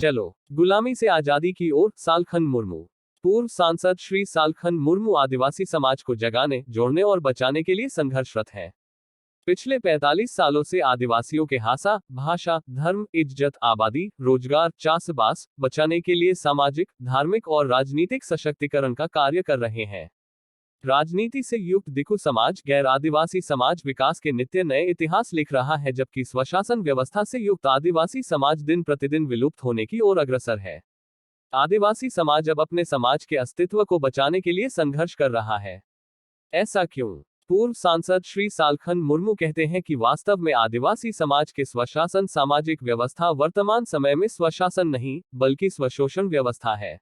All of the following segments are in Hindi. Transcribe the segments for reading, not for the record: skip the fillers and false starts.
चलो गुलामी से आजादी की ओर, सालखन मुर्मू। पूर्व सांसद श्री सालखन मुर्मू आदिवासी समाज को जगाने, जोड़ने और बचाने के लिए संघर्षरत हैं। पिछले 45 सालों से आदिवासियों के हासा, भाषा, धर्म, इज्जत, आबादी, रोजगार, चासबास बचाने के लिए सामाजिक, धार्मिक और राजनीतिक सशक्तिकरण का कार्य कर रहे हैं। राजनीति से युक्त दिखु समाज, गैर आदिवासी समाज विकास के नित्य नए इतिहास लिख रहा है, जबकि स्वशासन व्यवस्था से युक्त आदिवासी समाज दिन प्रतिदिन विलुप्त होने की ओर अग्रसर है। आदिवासी समाज अब अपने समाज के अस्तित्व को बचाने के लिए संघर्ष कर रहा है। ऐसा क्यों? पूर्व सांसद श्री सालखन मुर्मू कहते हैं कि वास्तव में आदिवासी समाज के स्वशासन सामाजिक व्यवस्था वर्तमान समय में स्वशासन नहीं, बल्कि स्वशोषण व्यवस्था है।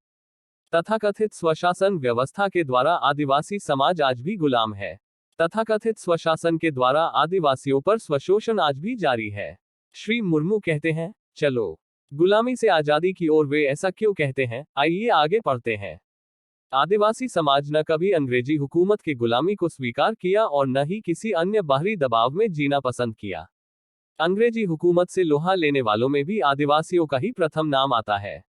तथाकथित स्वशासन व्यवस्था के द्वारा आदिवासी समाज आज भी गुलाम है। तथाकथित स्वशासन के द्वारा आदिवासियों पर स्वशोषण आज भी जारी है। श्री मुर्मू कहते हैं, चलो गुलामी से आजादी की ओर। वे ऐसा क्यों कहते हैं, आइए आगे पढ़ते हैं। आदिवासी समाज न कभी अंग्रेजी हुकूमत की गुलामी को स्वीकार किया और न ही किसी अन्य बाहरी दबाव में जीना पसंद किया। अंग्रेजी हुकूमत से लोहा लेने वालों में भी आदिवासियों का ही प्रथम नाम आता है,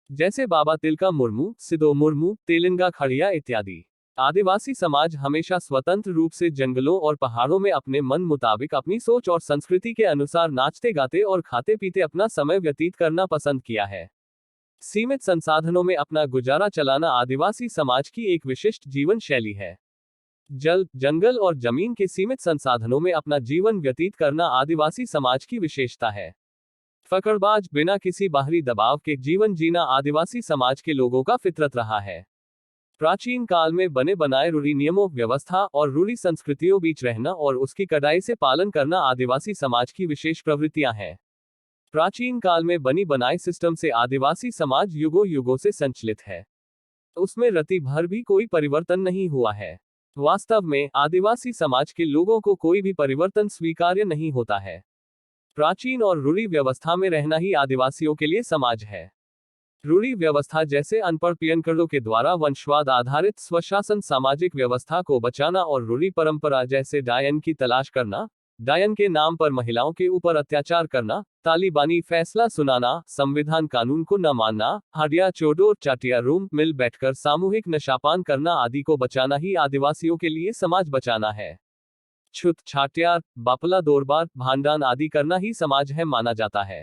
जैसे बाबा तिलका मुर्मू, सिदो मुर्मू, तेलिंगा खड़िया इत्यादि। आदिवासी समाज हमेशा स्वतंत्र रूप से जंगलों और पहाड़ों में अपने मन मुताबिक अपनी सोच और संस्कृति के अनुसार नाचते गाते और खाते पीते अपना समय व्यतीत करना पसंद किया है। सीमित संसाधनों में अपना गुजारा चलाना आदिवासी समाज की एक विशिष्ट जीवन शैली है। जल, जंगल और जमीन के सीमित संसाधनों में अपना जीवन व्यतीत करना आदिवासी समाज की विशेषता है। फकड़बाज, बिना किसी बाहरी दबाव के जीवन जीना आदिवासी समाज के लोगों का फितरत रहा है। प्राचीन काल में बने बनाए रूढ़ि नियमों, व्यवस्था और रूढ़ि संस्कृतियों बीच रहना और उसकी कड़ाई से पालन करना आदिवासी समाज की विशेष प्रवृत्तियां हैं। प्राचीन काल में बनी बनाए सिस्टम से आदिवासी समाज युगों युगों से संचलित है। उसमें रति भर भी कोई परिवर्तन नहीं हुआ है। वास्तव में आदिवासी समाज के लोगों को कोई भी परिवर्तन स्वीकार्य नहीं होता है। प्राचीन और रूढ़ि व्यवस्था में रहना ही आदिवासियों के लिए समाज है। रूढ़ि व्यवस्था जैसे अनपढ़ पियनकरों के द्वारा वंशवाद आधारित स्वशासन सामाजिक व्यवस्था को बचाना और रूढ़ि परंपरा जैसे डायन की तलाश करना, डायन के नाम पर महिलाओं के ऊपर अत्याचार करना, तालिबानी फैसला सुनाना, संविधान कानून को न मानना, हडिया चोडोर चाटिया रूम मिल बैठकर सामूहिक नशापान करना आदि को बचाना ही आदिवासियों के लिए समाज बचाना है। छुत छाटियार, बापला दौरबार, भांडान आदि करना ही समाज है माना जाता है।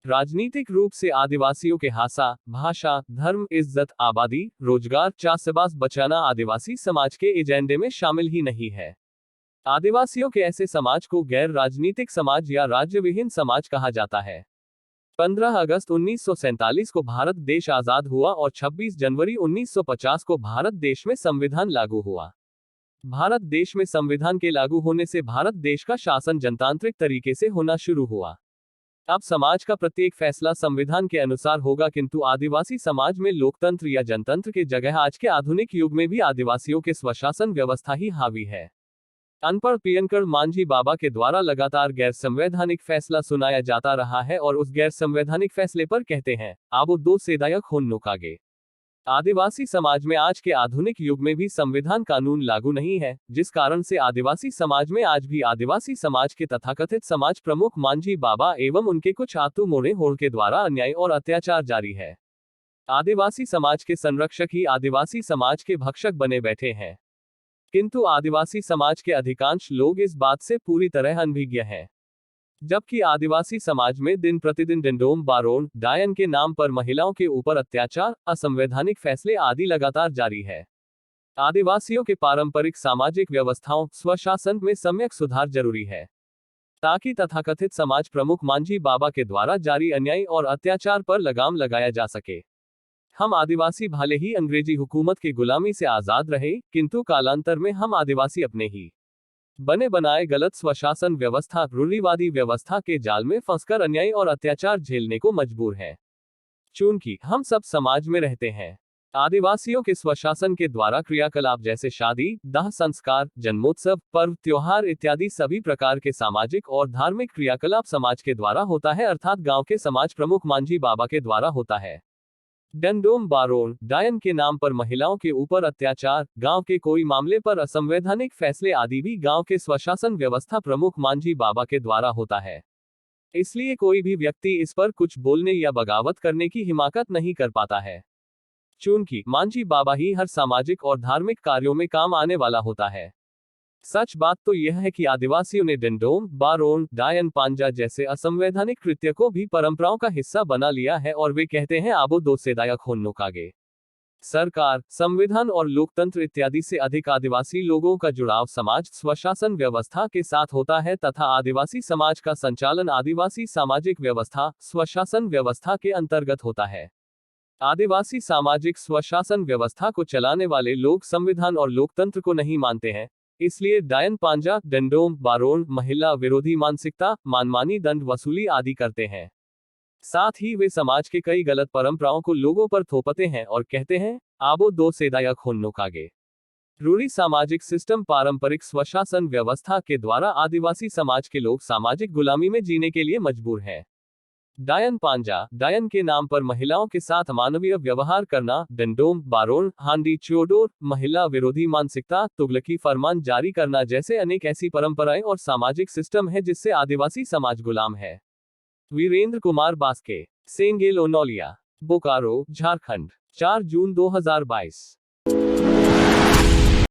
राजनीतिक रूप से आदिवासियों के हासा, भाषा, धर्म, इज्जत, आबादी, रोजगार, चासबास बचाना आदिवासी समाज के एजेंडे में शामिल ही नहीं है। आदिवासियों के ऐसे समाज को गैर राजनीतिक समाज या राज्य विहीन समाज कहा जाता है। 15 अगस्त 1947 को भारत देश आजाद हुआ और 26 जनवरी 1950 को भारत देश में संविधान लागू हुआ। भारत देश में संविधान के लागू होने से भारत देश का शासन जनतांत्रिक तरीके से होना शुरू हुआ। अब समाज का प्रत्येक फैसला संविधान के अनुसार होगा, किंतु आदिवासी समाज में लोकतंत्र या जनतंत्र के जगह आज के आधुनिक युग में भी आदिवासियों के स्वशासन व्यवस्था ही हावी है। अनपढ़ पियनकर मांझी बाबा के द्वारा लगातार गैर संवैधानिक फैसला सुनाया जाता रहा है और उस गैर संवैधानिक फैसले पर कहते हैं, आबो दो सेदायक होन नोकागे। आदिवासी समाज में आज के आधुनिक युग में भी संविधान कानून लागू नहीं है, जिस कारण से आदिवासी समाज में आज भी आदिवासी समाज के तथाकथित समाज प्रमुख मांझी बाबा एवं उनके कुछ आतू मोड़े होड़ के द्वारा अन्याय और अत्याचार जारी है। आदिवासी समाज के संरक्षक ही आदिवासी समाज के भक्षक बने बैठे हैं, किंतु आदिवासी समाज के अधिकांश लोग इस बात से पूरी तरह अनभिज्ञ हैं। जबकि आदिवासी समाज में दिन प्रतिदिन डिंडोम बारोन, डायन के नाम पर महिलाओं के ऊपर अत्याचार, असंवैधानिक फैसले आदि लगातार जारी है। आदिवासियों के पारंपरिक सामाजिक व्यवस्थाओं, स्वशासन में सम्यक सुधार जरूरी है, ताकि तथाकथित समाज प्रमुख मांझी बाबा के द्वारा जारी अन्याय और अत्याचार पर लगाम लगाया जा सके। हम आदिवासी भले ही अंग्रेजी हुकूमत की गुलामी से आजाद रहे, किंतु कालांतर में हम आदिवासी अपने ही बने बनाए गलत स्वशासन व्यवस्था, रूढ़िवादी व्यवस्था के जाल में फंसकर अन्याय और अत्याचार झेलने को मजबूर हैं। चूंकि हम सब समाज में रहते हैं, आदिवासियों के स्वशासन के द्वारा क्रियाकलाप जैसे शादी, दाह संस्कार, जन्मोत्सव, पर्व, त्योहार इत्यादि सभी प्रकार के सामाजिक और धार्मिक क्रियाकलाप समाज के द्वारा होता है, अर्थात गांव के समाज प्रमुख मांझी बाबा के द्वारा होता है। डंडोम बारोन, डायन के नाम पर महिलाओं के ऊपर अत्याचार, गांव के कोई मामले पर असंवैधानिक फैसले आदि भी गांव के स्वशासन व्यवस्था प्रमुख मांझी बाबा के द्वारा होता है। इसलिए कोई भी व्यक्ति इस पर कुछ बोलने या बगावत करने की हिमाकत नहीं कर पाता है। चूंकि मांझी बाबा ही हर सामाजिक और धार्मिक कार्यों में काम आने वाला होता है। सच बात तो यह है कि आदिवासियों ने डिंडोम, बारोन, डायन पांजा जैसे असंवैधानिक कृत्य को भी परंपराओं का हिस्सा बना लिया है और वे कहते हैं आबो दो सेदायक होन्नो कागे। सरकार, संविधान और लोकतंत्र इत्यादि से अधिक आदिवासी लोगों का जुड़ाव समाज स्वशासन व्यवस्था के साथ होता है तथा आदिवासी समाज का संचालन आदिवासी सामाजिक व्यवस्था स्वशासन व्यवस्था के अंतर्गत होता है। आदिवासी सामाजिक स्वशासन व्यवस्था को चलाने वाले लोग संविधान और लोकतंत्र को नहीं मानते हैं, इसलिए डायन पांजा, डंडोम, बारोन, महिला विरोधी मानसिकता, मनमानी दंड वसूली आदि करते हैं। साथ ही वे समाज के कई गलत परंपराओं को लोगों पर थोपते हैं और कहते हैं, आबो दो सेदायक होन्नो कागे। रूढ़ी सामाजिक सिस्टम पारंपरिक स्वशासन व्यवस्था के द्वारा आदिवासी समाज के लोग सामाजिक गुलामी में जीने के लिए मजबूर हैं। डायन पांजा, डायन के नाम पर महिलाओं के साथ मानवीय व्यवहार करना, डंडोम, बारोन, हांडी च्योडोर, महिला विरोधी मानसिकता, तुगलकी फरमान जारी करना जैसे अनेक ऐसी परंपराएं और सामाजिक सिस्टम है जिससे आदिवासी समाज गुलाम है। वीरेंद्र कुमार बास्के, सेंगेल ओनोलिया, बोकारो, झारखंड, 4 जून 2022।